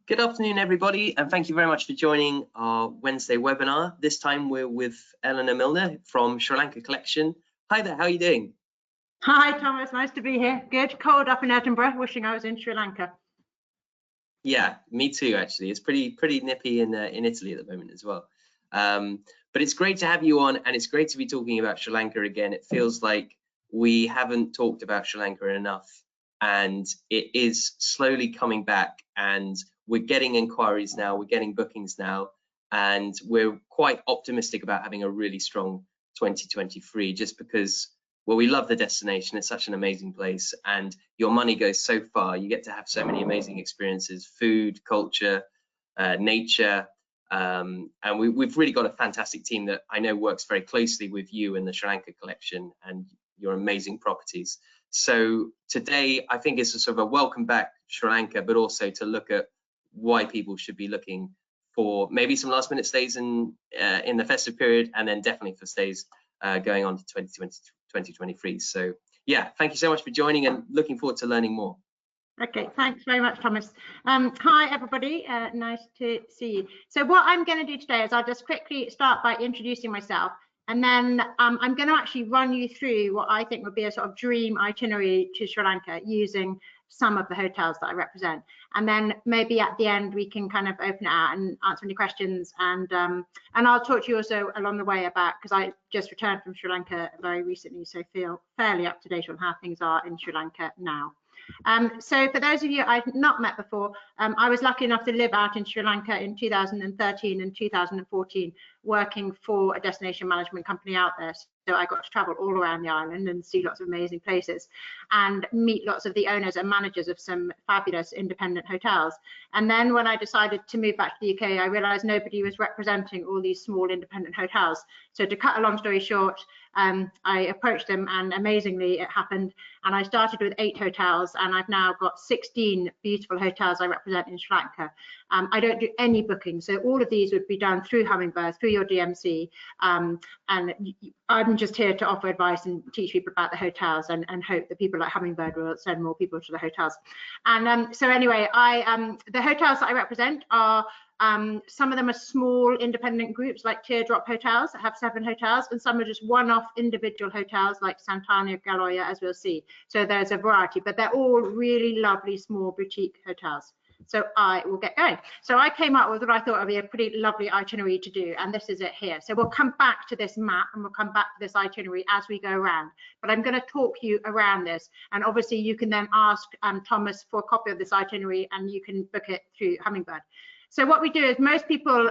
Good afternoon, everybody, and thank you very much for joining our Wednesday webinar. This time we're with Eleanor Milner from Sri Lanka Collection. Hi there, how are you doing? Hi, Thomas. Nice to be here. Good. Cold up in Edinburgh. Wishing I was in Sri Lanka. Yeah, me too, actually. It's pretty nippy in Italy at the moment as well. But it's great to have you on, and it's great to be talking about Sri Lanka again. It feels like we haven't talked about Sri Lanka enough, and it is slowly coming back, and we're getting inquiries now, we're getting bookings now, and we're quite optimistic about having a really strong 2023, just because, well, we love the destination. It's such an amazing place, and your money goes so far. You get to have so many amazing experiences: food, culture, nature, and we've really got a fantastic team that I know works very closely with you and the Sri Lanka Collection and your amazing properties. So today, I think it's a sort of a welcome back Sri Lanka, but also to look at why people should be looking for maybe some last minute stays in the festive period, and then definitely for stays going on to 2023. So yeah, thank you so much for joining, and looking forward to learning more. Okay, thanks very much, Thomas. Hi, everybody. Nice to see you. So what I'm going to do today is I'll just quickly start by introducing myself, and then I'm going to actually run you through what I think would be a sort of dream itinerary to Sri Lanka using some of the hotels that I represent. And then maybe at the end we can kind of open it out and answer any questions, and I'll talk to you also along the way about, because I just returned from Sri Lanka very recently, so feel fairly up to date on how things are in Sri Lanka now. So for those of you I've not met before, I was lucky enough to live out in Sri Lanka in 2013 and 2014, working for a destination management company out there. So I got to travel all around the island and see lots of amazing places and meet lots of the owners and managers of some fabulous independent hotels. And then when I decided to move back to the UK, I realized nobody was representing all these small independent hotels. So to cut a long story short, I approached them, and amazingly it happened. And I started with 8 hotels, and I've now got 16 beautiful hotels I represent in Sri Lanka. I don't do any bookings, so all of these would be done through Hummingbird, through your DMC, and I'm just here to offer advice and teach people about the hotels, and hope that people like Hummingbird will send more people to the hotels. And so anyway, the hotels that I represent are some of them are small independent groups like Teardrop Hotels that have 7 hotels, and some are just one-off individual hotels like Santani or Gallo Lodge, as we'll see. So there's a variety, but they're all really lovely small boutique hotels. So I will get going. So I came up with what I thought would be a pretty lovely itinerary to do, and this is it here. So we'll come back to this map and we'll come back to this itinerary as we go around, but I'm going to talk you around this, and obviously you can then ask Thomas for a copy of this itinerary, and you can book it through Hummingbird. So what we do is most people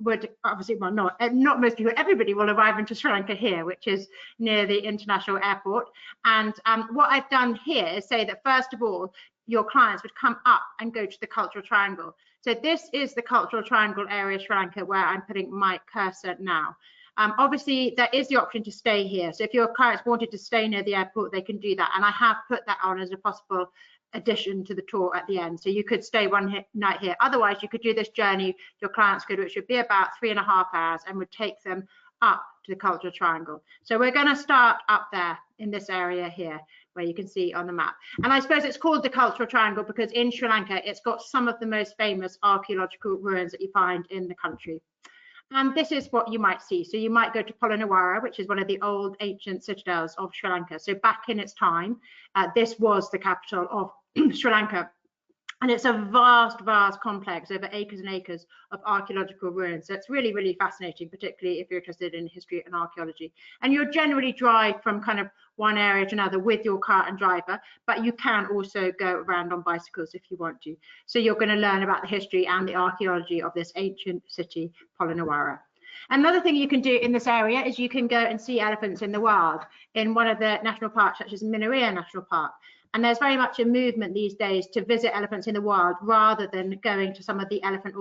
would obviously, well, not most people, everybody will arrive into Sri Lanka here, which is near the international airport. And what I've done here is say that first of all, your clients would come up and go to the Cultural Triangle. So this is the Cultural Triangle area of Sri Lanka where I'm putting my cursor now. Obviously, there is the option to stay here. So if your clients wanted to stay near the airport, they can do that. And I have put that on as a possible addition to the tour at the end. So you could stay one night here. Otherwise, you could do this journey your clients could, which would be about 3.5 hours, and would take them up to the Cultural Triangle. So we're going to start up there in this area here, where you can see on the map. And I suppose it's called the Cultural Triangle because in Sri Lanka, it's got some of the most famous archaeological ruins that you find in the country. And this is what you might see. So you might go to Polonnaruwa, which is one of the old ancient citadels of Sri Lanka. So back in its time, this was the capital of Sri Lanka. And it's a vast, vast complex over acres and acres of archaeological ruins. So it's really, really fascinating, particularly if you're interested in history and archaeology. And you'll generally drive from kind of one area to another with your car and driver, but you can also go around on bicycles if you want to. So you're going to learn about the history and the archaeology of this ancient city, Polonnaruwa. Another thing you can do in this area is you can go and see elephants in the wild in one of the national parks, such as Minaria National Park. And there's very much a movement these days to visit elephants in the wild rather than going to some of the elephant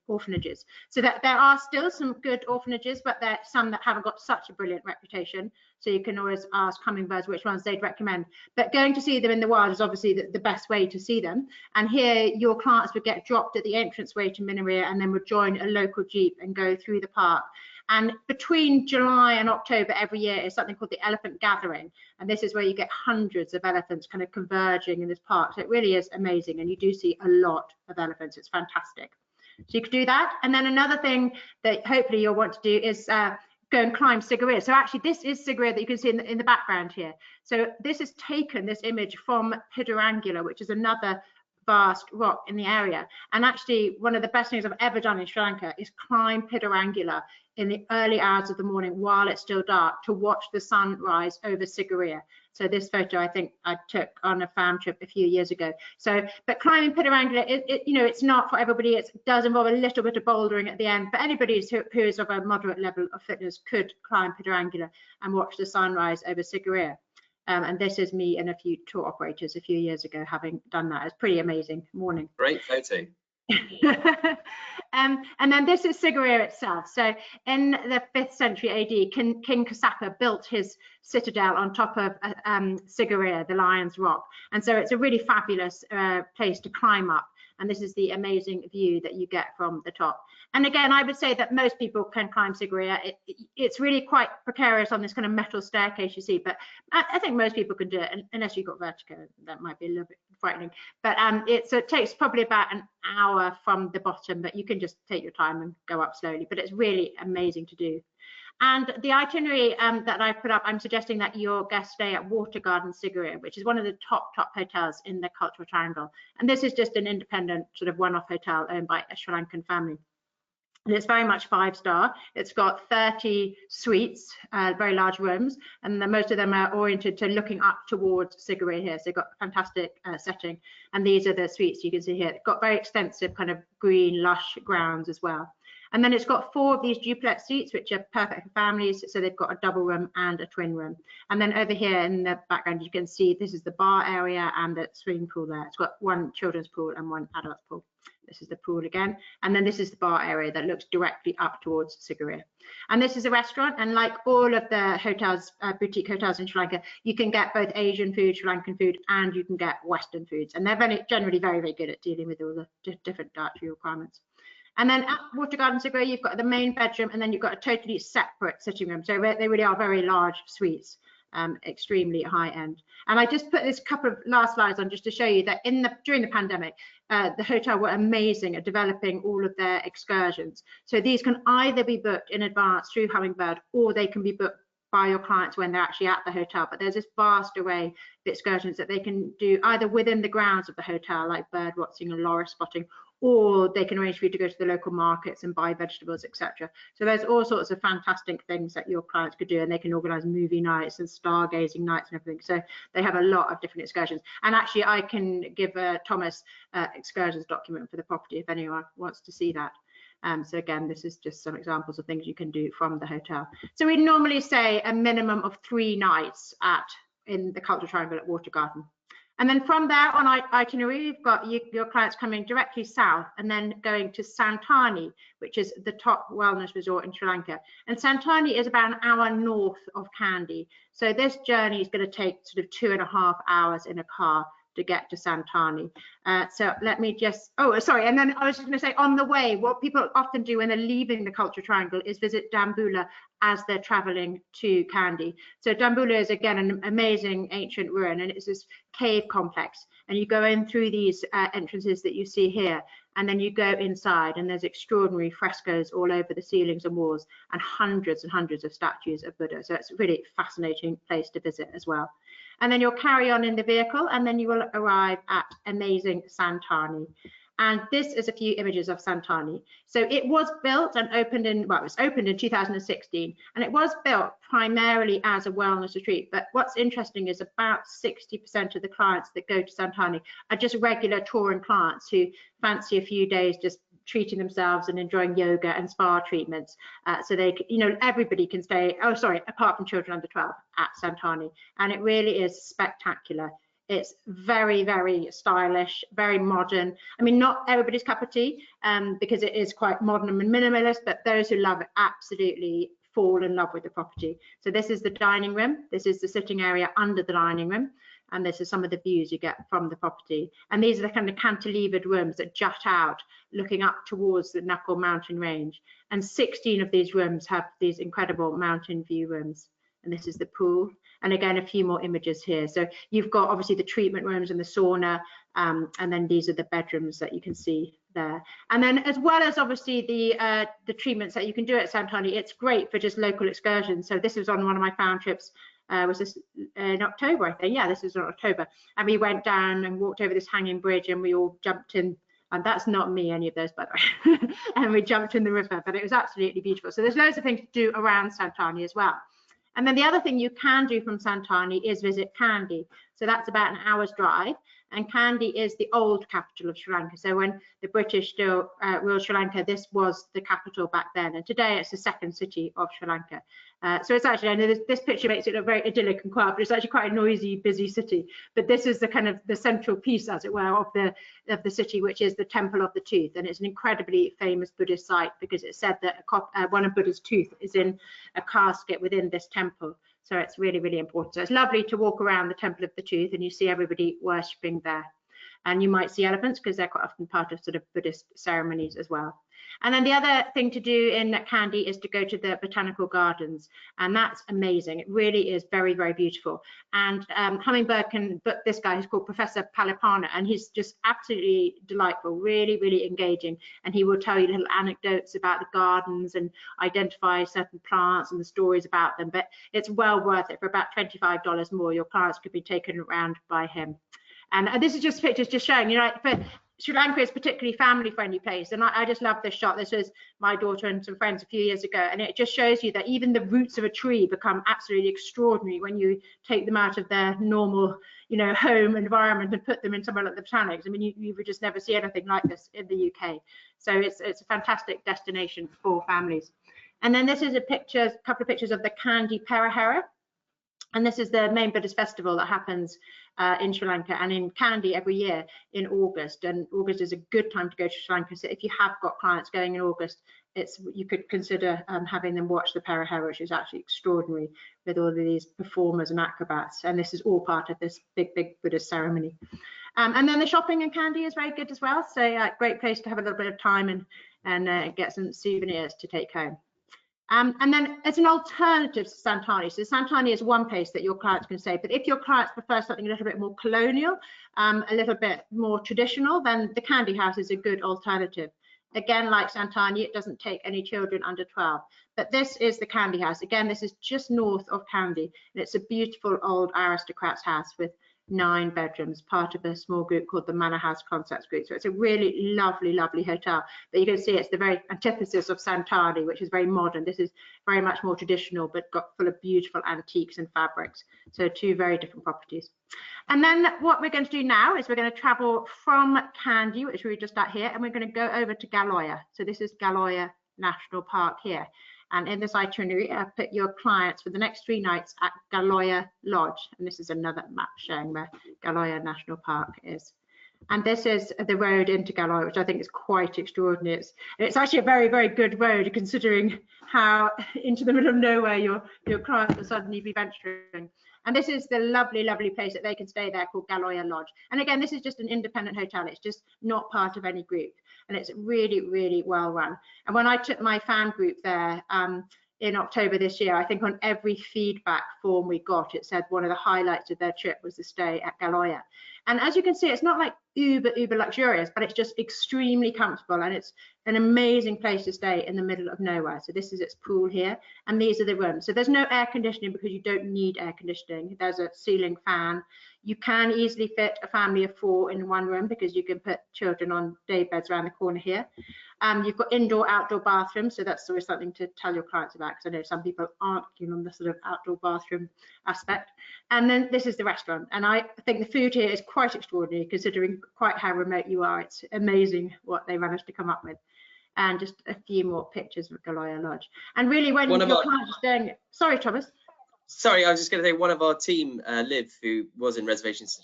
orphanages. So that there are still some good orphanages, but there are some that haven't got such a brilliant reputation. So you can always ask Hummingbirds which ones they'd recommend. But going to see them in the wild is obviously the best way to see them. And here your clients would get dropped at the entranceway to Minaria and then would join a local jeep and go through the park. And between July and October every year is something called the Elephant Gathering. And this is where you get hundreds of elephants kind of converging in this park. So it really is amazing. And you do see a lot of elephants. It's fantastic. So you could do that. And then another thing that hopefully you'll want to do is go and climb Sigiriya. So actually this is Sigiriya that you can see in the background here. So this is taken, this image, from Pidirangula, which is another vast rock in the area. And actually one of the best things I've ever done in Sri Lanka is climb Pidirangula in the early hours of the morning while it's still dark to watch the sun rise over Sigiriya. So this photo I think I took on a fam trip a few years ago. So, but climbing Pidirangula, it's not for everybody. It does involve a little bit of bouldering at the end, but anybody who is of a moderate level of fitness could climb Pidirangula and watch the sunrise over Sigiriya. And this is me and a few tour operators a few years ago having done that. It's pretty amazing morning. Great photo. And then this is Sigiriya itself. So in the 5th century AD, King Kasapa built his citadel on top of Sigiriya, the Lion's Rock. And so it's a really fabulous place to climb up. And this is the amazing view that you get from the top. And again, I would say that most people can climb Sigiriya. It's really quite precarious on this kind of metal staircase you see, but I think most people can do it, unless you've got vertigo. That might be a little bit frightening. But it takes probably about an hour from the bottom, but you can just take your time and go up slowly. But it's really amazing to do. And the itinerary that I put up, I'm suggesting that your guests stay at Water Garden Sigiriya, which is one of the top hotels in the Cultural Triangle. And this is just an independent sort of one-off hotel owned by a Sri Lankan family. And it's very much 5-star. It's got 30 suites, very large rooms, and most of them are oriented to looking up towards Sigiriya here. So they've got a fantastic setting. And these are the suites you can see here. It's got very extensive kind of green, lush grounds as well. And then it's got 4 of these duplex suites, which are perfect for families. So they've got a double room and a twin room. And then over here in the background, you can see this is the bar area and the swimming pool there. It's got 1 children's pool and 1 adult pool. This is the pool again. And then this is the bar area that looks directly up towards Sigiriya. And this is a restaurant. And like all of the hotels, boutique hotels in Sri Lanka, you can get both Asian food, Sri Lankan food, and you can get Western foods. And they're generally very, very good at dealing with all the different dietary requirements. And then at Water Garden Sigiriya, you've got the main bedroom, and then you've got a totally separate sitting room. So they really are very large suites, extremely high end. And I just put this couple of last slides on just to show you that during the pandemic, the hotel were amazing at developing all of their excursions. So these can either be booked in advance through Hummingbird, or they can be booked by your clients when they're actually at the hotel. But there's this vast array of excursions that they can do either within the grounds of the hotel, like bird watching and loris spotting, or they can arrange for you to go to the local markets and buy vegetables, etc. So there's all sorts of fantastic things that your clients could do, and they can organize movie nights and stargazing nights and everything. So they have a lot of different excursions. And actually I can give Thomas excursions document for the property if anyone wants to see that. So again, this is just some examples of things you can do from the hotel. So we normally say a minimum of 3 nights in the Cultural Triangle at Water Garden. And then from there on itinerary, you've got your clients coming directly south and then going to Santani, which is the top wellness resort in Sri Lanka. And Santani is about an hour north of Kandy. So this journey is going to take sort of 2.5 hours in a car to get to Santani. So let me just, and then I was just going to say, on the way, what people often do when they're leaving the Cultural Triangle is visit Dambula as they're traveling to Kandy. So Dambula is again an amazing ancient ruin, and it's this cave complex, and you go in through these entrances that you see here, and then you go inside, and there's extraordinary frescoes all over the ceilings and walls, and hundreds of statues of Buddha. So it's a really fascinating place to visit as well. And then you'll carry on in the vehicle, and then you will arrive at amazing Santani. And this is a few images of Santani. So it was built and opened it was opened in 2016, and it was built primarily as a wellness retreat. But what's interesting is about 60% of the clients that go to Santani are just regular touring clients who fancy a few days just treating themselves and enjoying yoga and spa treatments. So they, everybody can stay, apart from children under 12 at Santani. And it really is spectacular. It's very, very stylish, very modern. I mean, not everybody's cup of tea, because it is quite modern and minimalist, but those who love it absolutely fall in love with the property. So this is the dining room. This is the sitting area under the dining room. And this is some of the views you get from the property. And these are the kind of cantilevered rooms that jut out, looking up towards the Knuckle mountain range. And 16 of these rooms have these incredible mountain view rooms. And this is the pool. And again, a few more images here. So you've got obviously the treatment rooms and the sauna, and then these are the bedrooms that you can see there. And then, as well as obviously the treatments that you can do at Santani, it's great for just local excursions. So this was on one of my found trips. Was this in October, I think? Yeah, this was in October. And we went down and walked over this hanging bridge, and we all jumped in. And that's not me, any of those, by the way. And we jumped in the river, but it was absolutely beautiful. So there's loads of things to do around Santani as well. And then the other thing you can do from Santani is visit Kandy. So that's about an hour's drive. And Kandy is the old capital of Sri Lanka. So when the British still ruled Sri Lanka, this was the capital back then. And today it's the second city of Sri Lanka. So it's actually, I know this picture makes it look very idyllic and quiet, but it's actually quite a noisy, busy city. But this is the kind of the central piece, as it were, of the city, which is the Temple of the Tooth. And it's an incredibly famous Buddhist site because it's said that one of Buddha's tooth is in a casket within this temple. So it's really, really important. So it's lovely to walk around the Temple of the Tooth and you see everybody worshipping there. And you might see elephants because they're quite often part of sort of Buddhist ceremonies as well. And then the other thing to do in Kandy is to go to the botanical gardens, and that's amazing. It really is very, very beautiful. And Hummingbird can book this guy who's called Professor Palipana, and he's just absolutely delightful, really, really engaging. And he will tell you little anecdotes about the gardens and identify certain plants and the stories about them. But it's well worth it. For about $25 more, your clients could be taken around by him. And this is just pictures just showing, you know, for Sri Lanka is a particularly family-friendly place, and I just love this shot. This was my daughter and some friends a few years ago, and it just shows you that even the roots of a tree become absolutely extraordinary when you take them out of their normal, you know, home environment and put them in somewhere like the Botanics. I mean, you would just never see anything like this in the UK. So it's a fantastic destination for families. And then this is a couple of pictures of the Kandy Perahera. And this is the main Buddhist festival that happens in Sri Lanka and in Kandy every year in August. And August is a good time to go to Sri Lanka. So if you have got clients going in August, you could consider having them watch the Perahera, which is actually extraordinary with all of these performers and acrobats. And this is all part of this big, big Buddhist ceremony. And then the shopping in Kandy is very good as well. So great place to have a little bit of time and get some souvenirs to take home. And then it's an alternative to Santani. So Santani is one place that your clients can stay, but if your clients prefer something a little bit more colonial, a little bit more traditional, then the Kandy House is a good alternative. Again, like Santani, it doesn't take any children under 12, but this is the Kandy House. Again, this is just north of Kandy, and it's a beautiful old aristocrat's house with 9 bedrooms, part of a small group called the Manor House Concepts Group. So it's a really lovely, lovely hotel. But you can see it's the very antithesis of Santani, which is very modern. This is very much more traditional, but got full of beautiful antiques and fabrics. So 2 very different properties. And then what we're going to do now is we're going to travel from Kandy, which we were just at here, and we're going to go over to Galloya. So this is Galloya National Park here. And in this itinerary, I put your clients for the next 3 nights at Gallo Lodge. And this is another map showing where Galloya National Park is. And this is the road into Galloya, which I think is quite extraordinary. It's actually a very, very good road, considering how into the middle of nowhere your clients will suddenly be venturing. And this is the lovely, lovely place that they can stay there called Galloya Lodge. And again, this is just an independent hotel. It's just not part of any group. And it's really, really well run. And when I took my fan group there in October this year, I think on every feedback form we got, it said one of the highlights of their trip was the stay at Galloya. And as you can see, it's not like uber luxurious, but it's just extremely comfortable, and it's an amazing place to stay in the middle of nowhere. So this is its pool here, and these are the rooms. So there's no air conditioning because you don't need air conditioning. There's a ceiling fan. You can easily fit a family of 4 in one room because you can put children on day beds around the corner here. You've got indoor, outdoor bathrooms, so that's always something to tell your clients about, because I know some people aren't keen on the sort of outdoor bathroom aspect. And then this is the restaurant, and I think the food here is quite extraordinary considering quite how remote you are. It's amazing what they managed to come up with. And just a few more pictures of Galloya Lodge. And really, when your clients are staying, sorry, Thomas. Sorry, I was just going to say, one of our team, Liv, who was in reservations,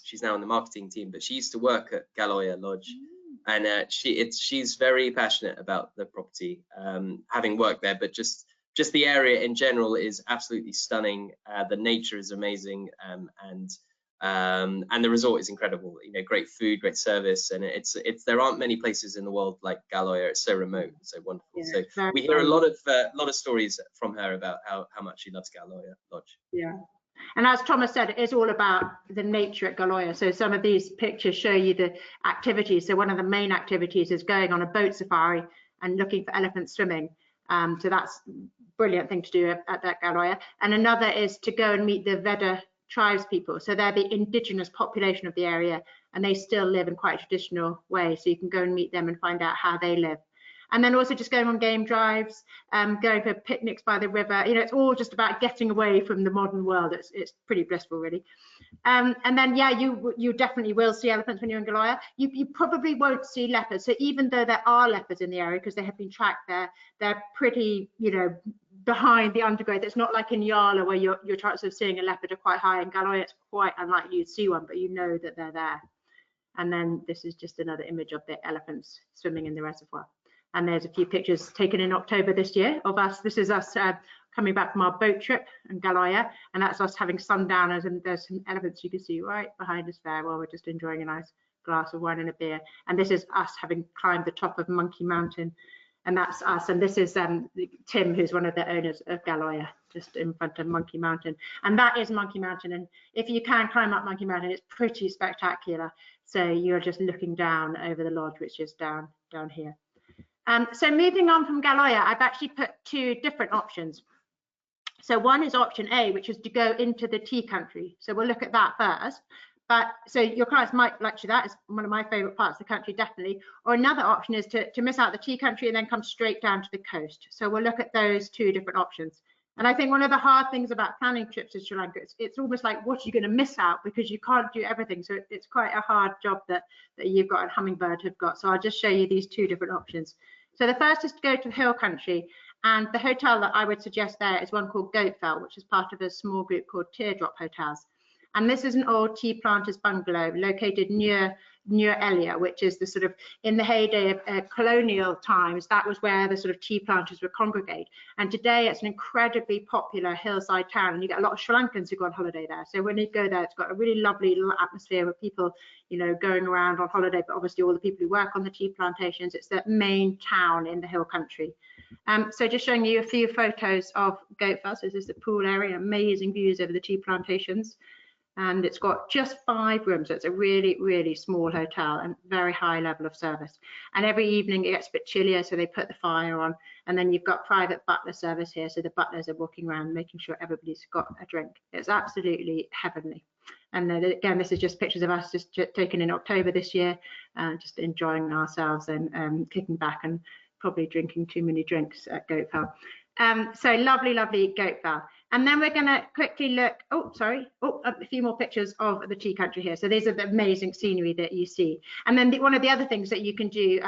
she's now in the marketing team, but she used to work at Galloya Lodge, and she's very passionate about the property, having worked there. But just the area in general is absolutely stunning. The nature is amazing, and And the resort is incredible. You know, great food, great service, and it's there aren't many places in the world like Gallo. It's so remote, so wonderful. Yeah, so we hear a lot of stories from her about how much she loves Gallo Lodge. Yeah. And as Thomas said, it is all about the nature at Gallo. So some of these pictures show you the activities. So one of the main activities is going on a boat safari and looking for elephants swimming. So that's a brilliant thing to do at that Gallo. And another is to go and meet the Veda tribes people. So they're the indigenous population of the area, and they still live in quite a traditional way. So you can go and meet them and find out how they live. And then also just going on game drives, going for picnics by the river. You know, it's all just about getting away from the modern world. It's pretty blissful, really. And then, yeah, you definitely will see elephants when you're in Gallo. You probably won't see leopards. So even though there are leopards in the area, because they have been tracked there, they're pretty, you know, behind the undergrowth. It's not like in Yala where your chances of seeing a leopard are quite high. In Gallo, it's quite unlikely you'd see one, but you know that they're there. And then this is just another image of the elephants swimming in the reservoir. And there's a few pictures taken in October this year of us. This is us coming back from our boat trip in Gallo, and that's us having sundowners, and there's some elephants you can see right behind us there while we're just enjoying a nice glass of wine and a beer. And this is us having climbed the top of Monkey Mountain, and that's us. And this is Tim, who's one of the owners of Gallo, just in front of Monkey Mountain. And that is Monkey Mountain, and if you can climb up Monkey Mountain, it's pretty spectacular. So you're just looking down over the lodge, which is down here. So moving on from Gallo, I've actually put two different options. So one is option A, which is to go into the tea country. So we'll look at that first. But so your clients might lecture that. It's one of my favorite parts of the country, definitely. Or another option is to miss out the tea country and then come straight down to the coast. So we'll look at those two different options. And I think one of the hard things about planning trips to Sri Lanka, it's almost like what you're going to miss out because you can't do everything. So it's quite a hard job that you've got and Hummingbird have got. So I'll just show you these two different options. So the first is to go to the hill country, and the hotel that I would suggest there is one called Goatfell, which is part of a small group called Teardrop Hotels. And this is an old tea planter's bungalow located near Elia, which is the sort of, in the heyday of colonial times, that was where the sort of tea planters would congregate. And today it's an incredibly popular hillside town, and you get a lot of Sri Lankans who go on holiday there. So when you go there, it's got a really lovely little atmosphere with people, you know, going around on holiday, but obviously all the people who work on the tea plantations. It's the main town in the hill country. So just showing you a few photos of Goatfell. So this is the pool area, amazing views over the tea plantations. And it's got just 5 rooms, so it's a really, really small hotel and very high level of service. And every evening it gets a bit chillier, so they put the fire on. And then you've got private butler service here, so the butlers are walking around making sure everybody's got a drink. It's absolutely heavenly. And again, this is just pictures of us just taken in October this year, just enjoying ourselves and kicking back and probably drinking too many drinks at Goatfell. So lovely, lovely Goatfell. And then we're going to quickly look, a few more pictures of the tea country here. So these are the amazing scenery that you see. And then one of the other things that you can do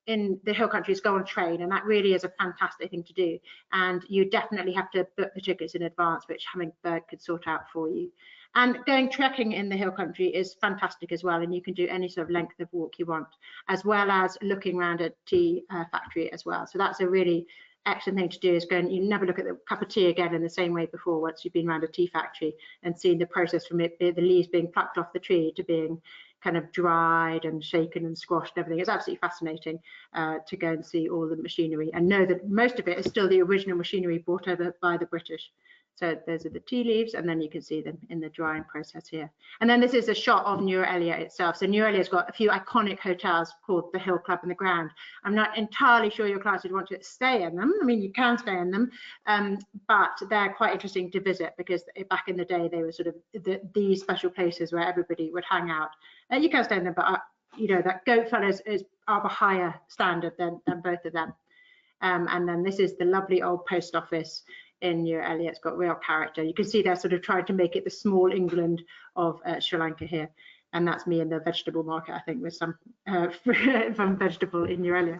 in the hill country is go on train, and that really is a fantastic thing to do. And you definitely have to book the tickets in advance, which Hummingbird could sort out for you. And going trekking in the hill country is fantastic as well, and you can do any sort of length of walk you want, as well as looking around a tea factory as well. So that's a really excellent thing to do, is go and you never look at the cup of tea again in the same way before once you've been around a tea factory and seen the process from it, the leaves being plucked off the tree to being kind of dried and shaken and squashed and everything. It's absolutely fascinating to go and see all the machinery and know that most of it is still the original machinery brought over by the British. So those are the tea leaves, and then you can see them in the drying process here. And then this is a shot of New Elia itself. So New Elia's got a few iconic hotels called the Hill Club and the Grand. I'm not entirely sure your clients would want to stay in them. I mean, you can stay in them, but they're quite interesting to visit because back in the day, they were sort of the special places where everybody would hang out. You can stay in them, but you know, that Goatfell is of a higher standard than both of them. And then this is the lovely old post office in New Elia. It's got real character. You can see they're sort of trying to make it the small England of Sri Lanka here. And that's me in the vegetable market, I think, with some vegetable in New Elia.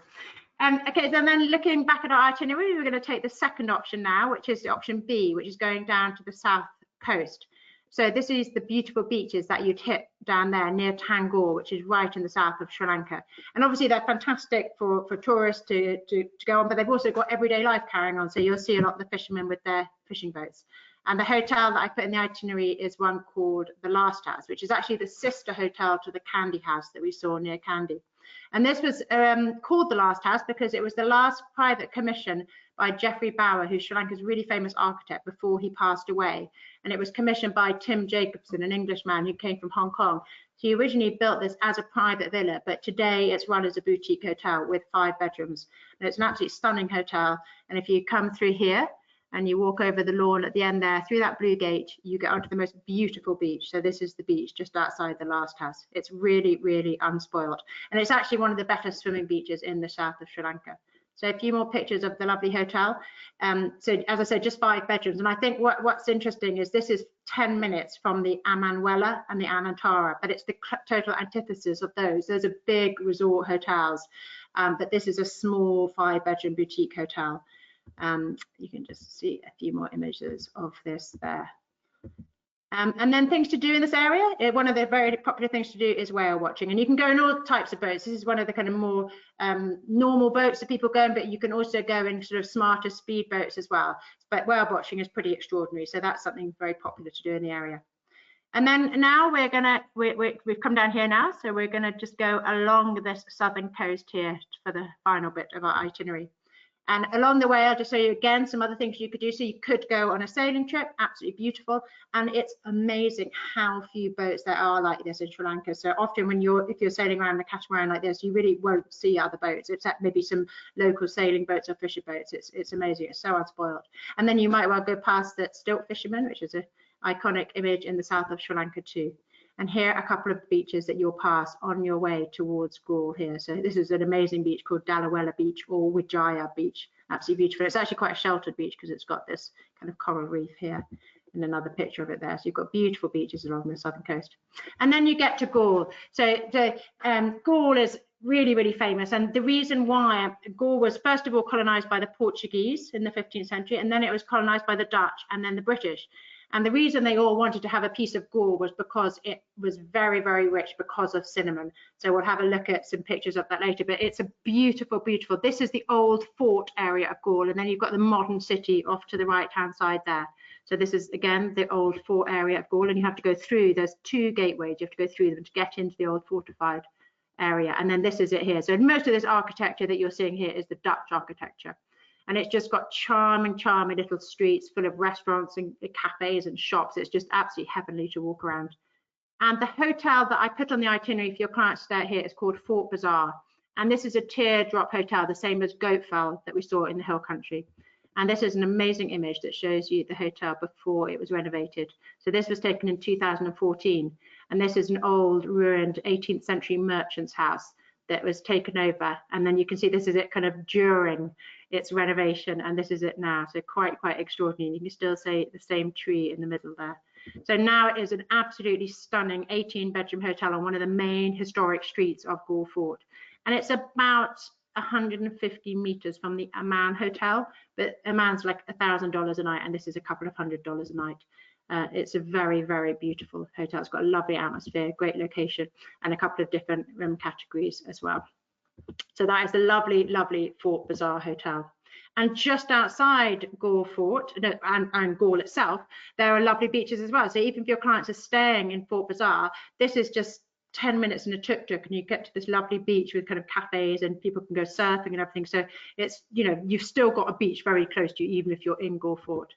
Okay, so then looking back at our itinerary, we're going to take the second option now, which is the option B, which is going down to the south coast. So this is the beautiful beaches that you'd hit down there near Tangor, which is right in the south of Sri Lanka. And obviously they're fantastic for tourists to go on, but they've also got everyday life carrying on. So you'll see a lot of the fishermen with their fishing boats. And the hotel that I put in the itinerary is one called the Last House, which is actually the sister hotel to the Kandy House that we saw near Kandy. And this was called the Last House because it was the last private commission by Geoffrey Bower, who's Sri Lanka's really famous architect, before he passed away. And it was commissioned by Tim Jacobson, an Englishman who came from Hong Kong. He originally built this as a private villa, but today it's run as a boutique hotel with 5 bedrooms. And it's an absolutely stunning hotel. And if you come through here and you walk over the lawn at the end there, through that blue gate, you get onto the most beautiful beach. So this is the beach just outside the Last House. It's really, really unspoiled. And it's actually one of the better swimming beaches in the south of Sri Lanka. So a few more pictures of the lovely hotel. So as I said, just 5 bedrooms. And I think what's interesting is this is 10 minutes from the Amanwela and the Anantara, but it's the total antithesis of those. Those are big resort hotels, but this is a small 5-bedroom boutique hotel. You can just see a few more images of this there. And then things to do in this area. One of the very popular things to do is whale watching, and you can go in all types of boats. This is one of the kind of more normal boats that people go in, but you can also go in sort of smarter speed boats as well. But whale watching is pretty extraordinary, so that's something very popular to do in the area. And then now we've come down here now, so we're gonna just go along this southern coast here for the final bit of our itinerary. And along the way, I'll just show you again some other things you could do. So you could go on a sailing trip, absolutely beautiful. And it's amazing how few boats there are like this in Sri Lanka. So often when if you're sailing around the catamaran like this, you really won't see other boats, except maybe some local sailing boats or fisher boats. It's amazing, it's so unspoiled. And then you might well go past the stilt fisherman, which is an iconic image in the south of Sri Lanka too. And here are a couple of beaches that you'll pass on your way towards Galle here. So this is an amazing beach called Dalawela Beach or Wijaya Beach. Absolutely beautiful. It's actually quite a sheltered beach because it's got this kind of coral reef here and another picture of it there. So you've got beautiful beaches along the southern coast. And then you get to Galle. So Galle is really, really famous. And the reason why Galle was first of all colonized by the Portuguese in the 15th century, and then it was colonized by the Dutch and then the British. And the reason they all wanted to have a piece of Galle was because it was very, very rich because of cinnamon. So we'll have a look at some pictures of that later, but it's a beautiful, beautiful. This is the old fort area of Galle, and then you've got the modern city off to the right-hand side there. So this is, again, the old fort area of Galle, and you have to go through. There's 2 gateways. You have to go through them to get into the old fortified area. And then this is it here. So most of this architecture that you're seeing here is the Dutch architecture. And it's just got charming, charming little streets full of restaurants and cafes and shops. It's just absolutely heavenly to walk around. And the hotel that I put on the itinerary for your clients to stay here is called Fort Bazaar. And this is a teardrop hotel, the same as Goatfell that we saw in the hill country. And this is an amazing image that shows you the hotel before it was renovated. So this was taken in 2014. And this is an old ruined 18th century merchant's house that was taken over. And then you can see this is it kind of during its renovation, and this is it now. So quite extraordinary. You can still see the same tree in the middle there. So now it is an absolutely stunning 18-bedroom hotel on one of the main historic streets of Galle Fort. And it's about 150 meters from the Amman Hotel, but Amman's like $1,000 a night, and this is a couple of $100 a night. It's a very, very beautiful hotel. It's got a lovely atmosphere, great location, and a couple of different room categories as well. So that is the lovely, lovely Fort Bazaar Hotel. And just outside Galle Fort and Galle itself, there are lovely beaches as well. So even if your clients are staying in Fort Bazaar, this is just 10 minutes in a tuk-tuk and you get to this lovely beach with kind of cafes and people can go surfing and everything. So it's, you know, you've still got a beach very close to you, even if you're in Galle Fort.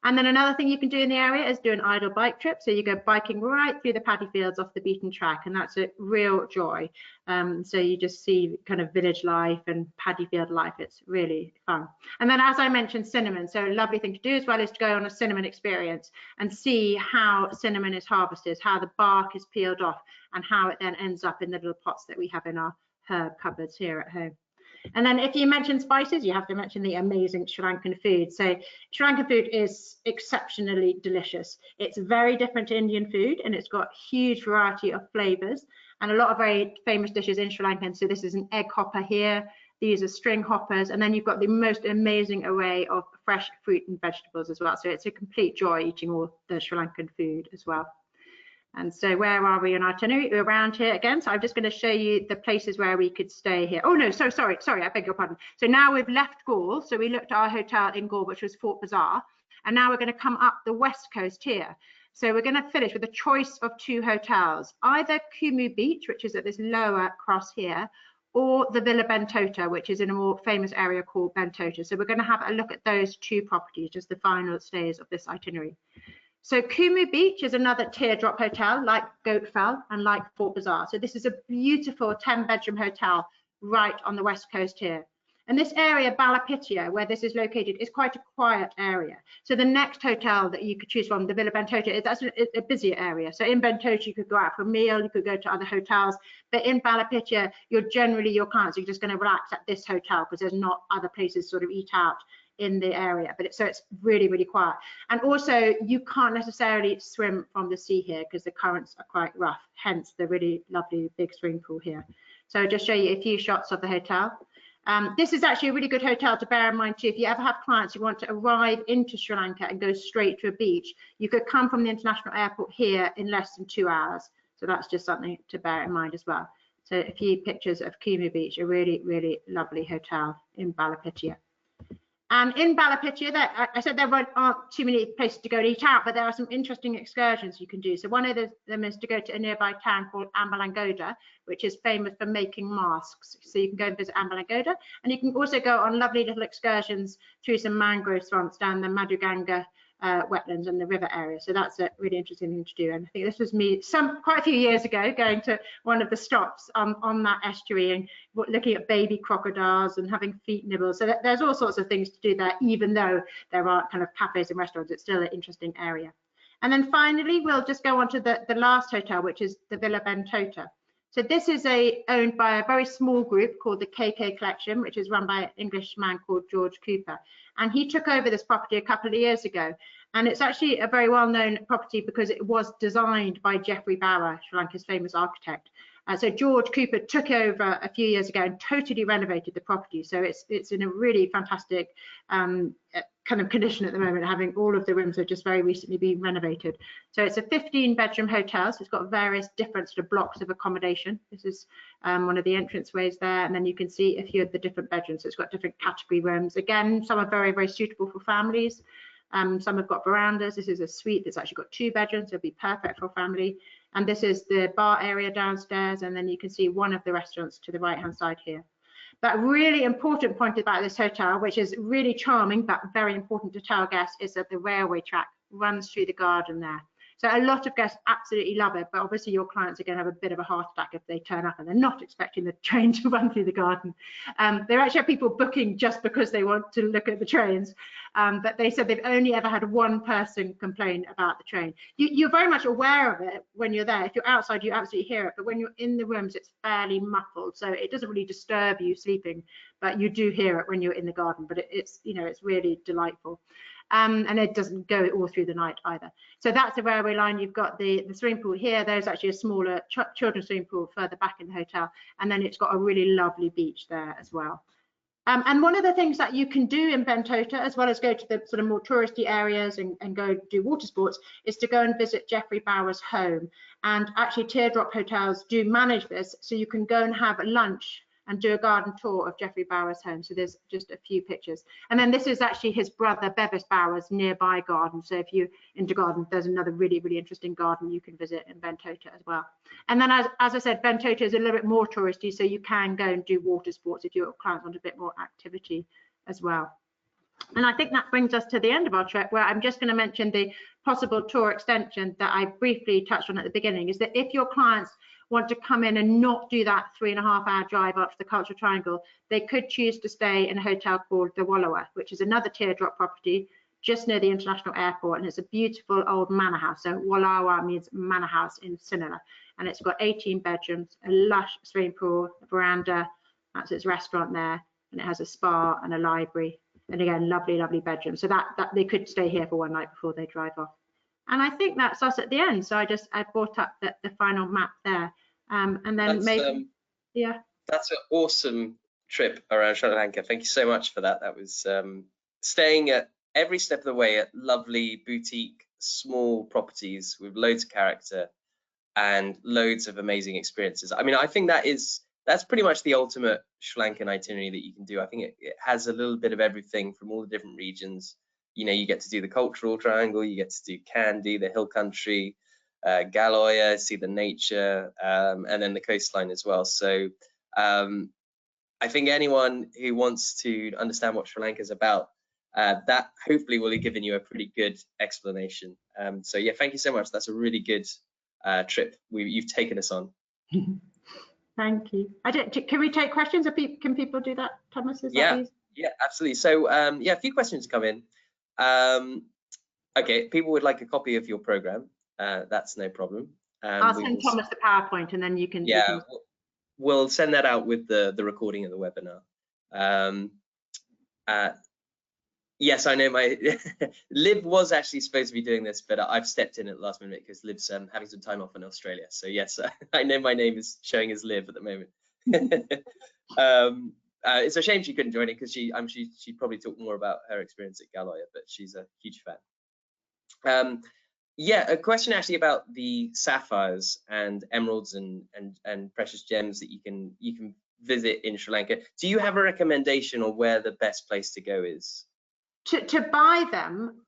And then another thing you can do in the area is do an idle bike trip. So you go biking right through the paddy fields off the beaten track, and that's a real joy. So you just see kind of village life and paddy field life. It's really fun. And then, as I mentioned, cinnamon. So a lovely thing to do as well is to go on a cinnamon experience and see how cinnamon is harvested, how the bark is peeled off, and how it then ends up in the little pots that we have in our herb cupboards here at home. And then if you mention spices, you have to mention the amazing Sri Lankan food. So Sri Lankan food is exceptionally delicious. It's very different to Indian food, and it's got huge variety of flavors and a lot of very famous dishes in Sri Lanka. So this is an egg hopper here. These are string hoppers, and then you've got the most amazing array of fresh fruit and vegetables as well. So it's a complete joy eating all the Sri Lankan food as well. And so where are we on our itinerary? We're around here again. So I'm just going to show you the places where we could stay here. Oh no, sorry, I beg your pardon. So now we've left Galle. So we looked at our hotel in Galle, which was Fort Bazaar. And now we're going to come up the west coast here. So we're going to finish with a choice of 2 hotels, either Kumu Beach, which is at this lower cross here, or the Villa Bentota, which is in a more famous area called Bentota. So we're going to have a look at those 2 properties, just the final stays of this itinerary. So Kumu Beach is another teardrop hotel like Goatfell and like Fort Bazaar. So this is a beautiful 10-bedroom hotel right on the west coast here. And this area, Balapitia, where this is located, is quite a quiet area. So the next hotel that you could choose from, the Villa Bentota, is actually a busier area. So in Bentota, you could go out for a meal, you could go to other hotels. But in Balapitia, your clients are just going to relax at this hotel because there's not other places sort of eat out in the area. But so it's really, really quiet. And also, you can't necessarily swim from the sea here because the currents are quite rough, hence the really lovely big swimming pool here. So I'll just show you a few shots of the hotel. This is actually a really good hotel to bear in mind too. If you ever have clients who want to arrive into Sri Lanka and go straight to a beach, you could come from the international airport here in less than 2 hours. So that's just something to bear in mind as well. So a few pictures of Kumu Beach, a really, really lovely hotel in Balapitia. And in Balapitia, I said there aren't too many places to go and eat out, but there are some interesting excursions you can do. So one of them is to go to a nearby town called Ambalangoda, which is famous for making masks. So you can go and visit Ambalangoda, and you can also go on lovely little excursions through some mangrove swamps down the Maduganga wetlands and the river area. So that's a really interesting thing to do. And I think this was me quite a few years ago going to one of the stops on that estuary and looking at baby crocodiles and having feet nibbles. So there's all sorts of things to do there, even though there aren't kind of cafes and restaurants. It's still an interesting area. And then finally, we'll just go on to the last hotel, which is the Villa Bentota. So this is owned by a very small group called the KK Collection, which is run by an Englishman called George Cooper. And he took over this property a couple of years ago. And it's actually a very well-known property because it was designed by Geoffrey Bower, Sri Lanka's famous architect. So George Cooper took over a few years ago and totally renovated the property. So it's in a really fantastic kind of condition at the moment, having all of the rooms have just very recently been renovated. So it's a 15-bedroom hotel, so it's got various different sort of blocks of accommodation. This is one of the entranceways there, and then you can see a few of the different bedrooms. So it's got different category rooms. Again, some are very, very suitable for families. Some have got verandas. This is a suite that's actually got 2 bedrooms, so it'll be perfect for a family. And this is the bar area downstairs, and then you can see one of the restaurants to the right-hand side here. But a really important point about this hotel, which is really charming but very important to tell guests, is that the railway track runs through the garden there. So a lot of guests absolutely love it, but obviously your clients are going to have a bit of a heart attack if they turn up and they're not expecting the train to run through the garden. There actually are people booking just because they want to look at the trains, but they said they've only ever had one person complain about the train. You're very much aware of it when you're there. If you're outside, you absolutely hear it, but when you're in the rooms, it's fairly muffled, so it doesn't really disturb you sleeping, but you do hear it when you're in the garden. But it's really delightful. And it doesn't go all through the night either. So that's the railway line. You've got the swimming pool here. There's actually a smaller children's swimming pool further back in the hotel. And then it's got a really lovely beach there as well. And one of the things that you can do in Bentota, as well as go to the sort of more touristy areas and go do water sports, is to go and visit Geoffrey Bower's home. And actually Teardrop Hotels do manage this. So you can go and have lunch and do a garden tour of Geoffrey Bower's home. So there's just a few pictures. And then this is actually his brother Bevis Bower's nearby garden. So if you're into garden, there's another really, really interesting garden you can visit in Bentota as well. And then as I said, Bentota is a little bit more touristy, so you can go and do water sports if your clients want a bit more activity as well. And I think that brings us to the end of our trip, where I'm just going to mention the possible tour extension that I briefly touched on at the beginning, is that if your clients want to come in and not do that 3.5-hour drive up to the Cultural Triangle, they could choose to stay in a hotel called the Wallows, which is another teardrop property just near the international airport, and it's a beautiful old manor house. So Wallows means manor house in Sinhala, and it's got 18 bedrooms, a lush swimming pool, a veranda, that's its restaurant there, and it has a spa and a library, and again, lovely, lovely bedrooms. So that they could stay here for one night before they drive off. And I think that's us at the end. So I brought up the final map there. And then yeah. That's an awesome trip around Sri Lanka. Thank you so much for that. That was staying at every step of the way at lovely boutique, small properties with loads of character and loads of amazing experiences. I mean, I think that's pretty much the ultimate Sri Lankan itinerary that you can do. I think it has a little bit of everything from all the different regions. you know, you get to do the cultural triangle, you get to do Kandy, the hill country, Galoya, see the nature, and then the coastline as well. So I think anyone who wants to understand what Sri Lanka is about, that hopefully will have given you a pretty good explanation. So yeah, thank you so much. That's a really good trip you've taken us on. Thank you. Can we take questions? Can people do that, Thomas? Is that easy? Yeah, absolutely. So yeah, a few questions come in. Okay, people would like a copy of your program. That's no problem. I'll send Thomas the PowerPoint, and then you can. Yeah, we'll send that out with the recording of the webinar. Yes, I know my Liv was actually supposed to be doing this, but I've stepped in at the last minute because Liv's having some time off in Australia. So yes, I know my name is showing as Liv at the moment. It's a shame she couldn't join it because she'd probably talk more about her experience at Galoya, but she's a huge fan. Yeah, a question actually about the sapphires and emeralds and precious gems that you can visit in Sri Lanka. Do you have a recommendation on where the best place to go is? To buy them,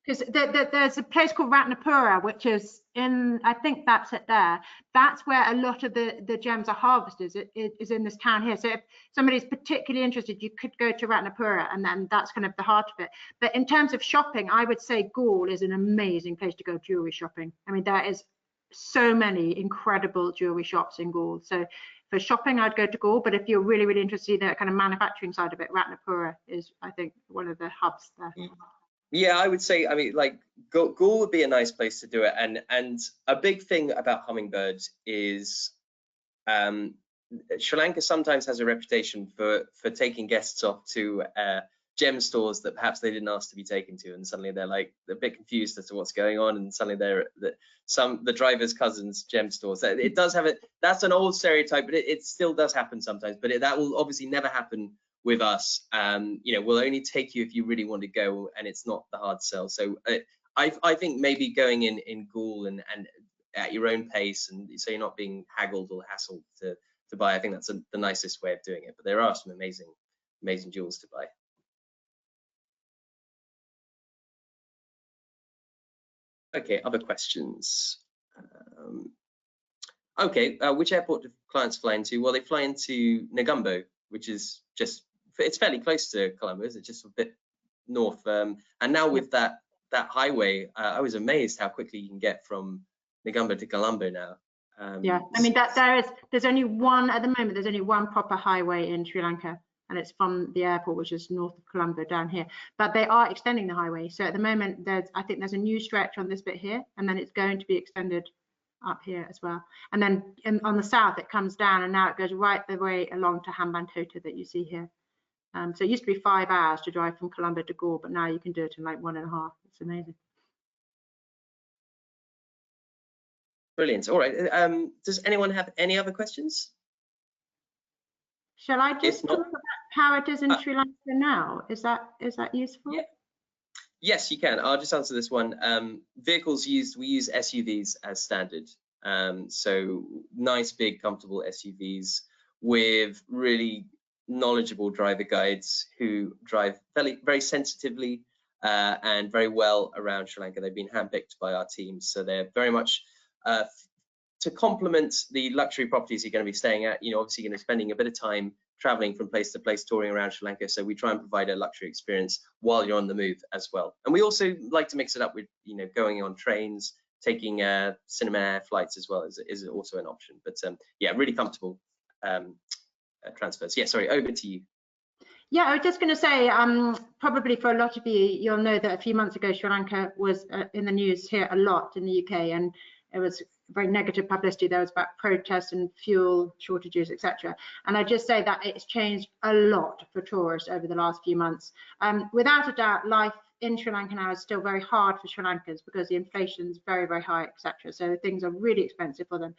because there's a place called Ratnapura, which is in, I think that's it there. That's where a lot of the gems are harvested. It is in this town here. So if somebody's particularly interested, you could go to Ratnapura, and then that's kind of the heart of it. But in terms of shopping, I would say Gaul is an amazing place to go jewelry shopping. I mean, there is so many incredible jewelry shops in Gaul. So for shopping, I'd go to Gaul, but if you're really, really interested in the kind of manufacturing side of it, Ratnapura is, I think, one of the hubs there. Yeah, I would say, I mean, like Gaul would be a nice place to do it. And a big thing about hummingbirds is Sri Lanka sometimes has a reputation for taking guests off to gem stores that perhaps they didn't ask to be taken to, and suddenly they're a bit confused as to what's going on, and suddenly they're the driver's cousin's gem stores. It does have that's an old stereotype, but it still does happen sometimes. But that will obviously never happen with us. You know, we'll only take you if you really want to go, and it's not the hard sell. So I think maybe going in Gaul and at your own pace, and so you're not being haggled or hassled to buy. I think that's the nicest way of doing it. But there are some amazing jewels to buy. Okay, other questions? Okay, which airport do clients fly into? Well, they fly into Negombo, which is it's fairly close to Colombo, is it? Just a bit north. And now with that highway, I was amazed how quickly you can get from Negombo to Colombo now. Yeah, I mean there's only one at the moment. There's only one proper highway in Sri Lanka, and it's from the airport, which is north of Colombo down here. But they are extending the highway. So at the moment, I think there's a new stretch on this bit here, and then it's going to be extended up here as well. And then on the south, it comes down, and now it goes right the way along to Bentota that you see here. So it used to be 5 hours to drive from Colombo to Gaul, but now you can do it in like 1.5. It's amazing. Brilliant. All right. Does anyone have any other questions? Shall I just talk about how it is in Sri Lanka now? Is that useful? Yeah. Yes, you can. I'll just answer this one. Vehicles used, we use SUVs as standard. So nice, big, comfortable SUVs with really knowledgeable driver guides who drive very sensitively and very well around Sri Lanka. They've been handpicked by our team, so they're very much to complement the luxury properties you're going to be staying at. You know, obviously, you're going to be spending a bit of time traveling from place to place, touring around Sri Lanka. So we try and provide a luxury experience while you're on the move as well. And we also like to mix it up with, you know, going on trains, taking cinema air flights as well is also an option. But yeah, really comfortable transfers. Yeah, sorry, over to you. Yeah, I was just going to say, probably for a lot of you, you'll know that a few months ago, Sri Lanka was in the news here a lot in the UK, and it was very negative publicity. There was about protests and fuel shortages, etc. And I just say that it's changed a lot for tourists over the last few months. Without a doubt, life in Sri Lanka now is still very hard for Sri Lankans because the inflation is very, very high, etc. So things are really expensive for them.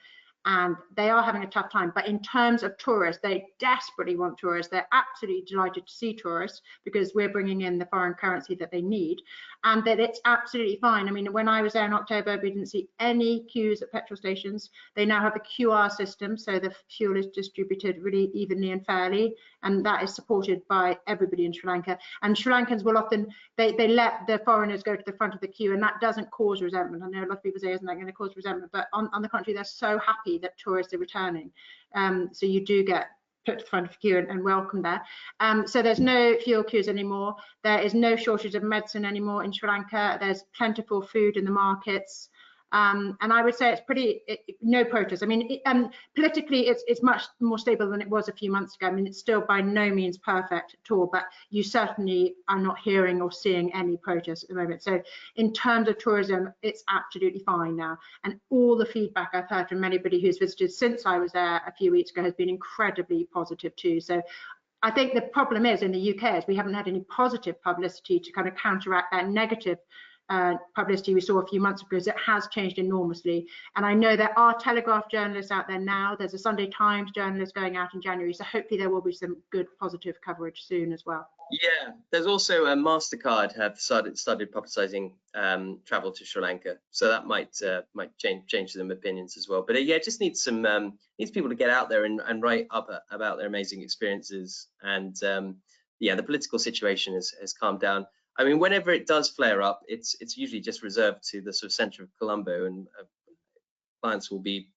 and they are having a tough time. But in terms of tourists, they desperately want tourists. They're absolutely delighted to see tourists because we're bringing in the foreign currency that they need, and that it's absolutely fine. I mean, when I was there in October, we didn't see any queues at petrol stations. They now have a QR system, so the fuel is distributed really evenly and fairly, and that is supported by everybody in Sri Lanka. And Sri Lankans will often, they let the foreigners go to the front of the queue, and that doesn't cause resentment. I know a lot of people say, isn't that going to cause resentment? But on the contrary, they're so happy that tourists are returning. So you do get put to the front of the queue and welcome there. So there's no fuel queues anymore. There is no shortage of medicine anymore in Sri Lanka. There's plentiful food in the markets. And I would say it's no protests. I mean, politically, it's much more stable than it was a few months ago. I mean, it's still by no means perfect at all, but you certainly are not hearing or seeing any protests at the moment. So in terms of tourism, it's absolutely fine now. And all the feedback I've heard from anybody who's visited since I was there a few weeks ago has been incredibly positive too. So I think the problem is in the UK is we haven't had any positive publicity to kind of counteract that negative publicity we saw a few months ago, because it has changed enormously. And I know there are Telegraph journalists out there now. There's a Sunday Times journalist going out in January, so hopefully there will be some good positive coverage soon as well. Yeah, there's also a MasterCard have started publicising travel to Sri Lanka, so that might change some opinions as well. But yeah, it just needs some needs people to get out there and write up about their amazing experiences. And yeah, the political situation has calmed down. I mean, whenever it does flare up, it's usually just reserved to the sort of centre of Colombo, and clients will be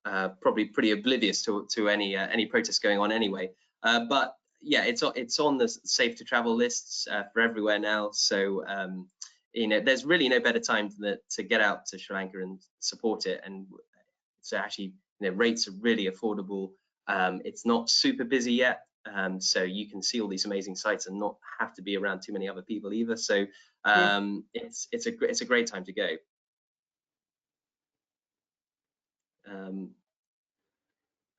probably pretty oblivious to any protests going on anyway. But yeah, it's on the safe to travel lists for everywhere now. So you know, there's really no better time to get out to Sri Lanka and support it. And so actually, you know, rates are really affordable. It's not super busy yet. So you can see all these amazing sites and not have to be around too many other people either. So it's a great time to go.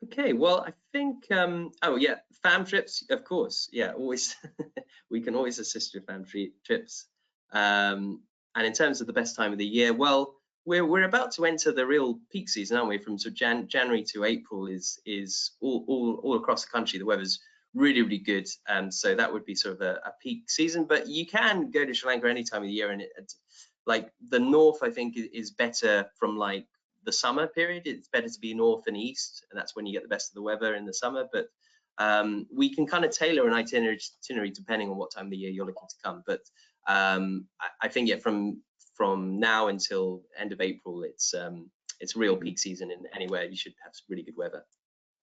Okay, well, I think oh yeah, fam trips, of course. Yeah, always we can always assist with fam trips. And in terms of the best time of the year, well, we're about to enter the real peak season, aren't we? From sort of January to April is all across the country. The weather's really good, so that would be sort of a peak season. But you can go to Sri Lanka any time of the year, and like the north, I think, is better from like the summer period. It's better to be north and east, and that's when you get the best of the weather in the summer. But we can kind of tailor an itinerary depending on what time of the year you're looking to come. But I think yeah, from now until end of April, it's real peak season, and anywhere you should have really good weather.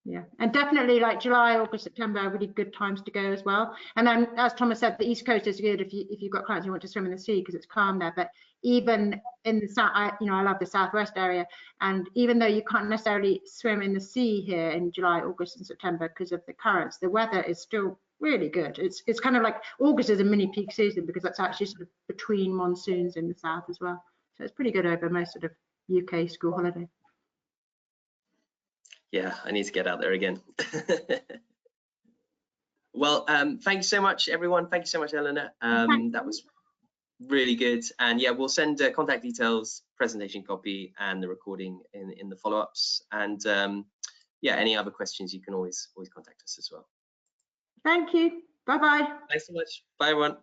Yeah, and definitely like July, August, September are really good times to go as well. And then, as Thomas said, the East Coast is good if you've got clients who want to swim in the sea because it's calm there. But even in the south, I love the southwest area, and even though you can't necessarily swim in the sea here in July, August, and September because of the currents, the weather is still really good. It's kind of like August is a mini peak season because that's actually sort of between monsoons in the south as well. So it's pretty good over most sort of UK school holiday. Yeah, I need to get out there again. Well, thank you so much, everyone. Thank you so much, Eleanor. That was really good. And yeah, we'll send contact details, presentation copy, and the recording in the follow-ups. And yeah, any other questions, you can always contact us as well. Thank you. Bye-bye. Thanks so much. Bye, everyone.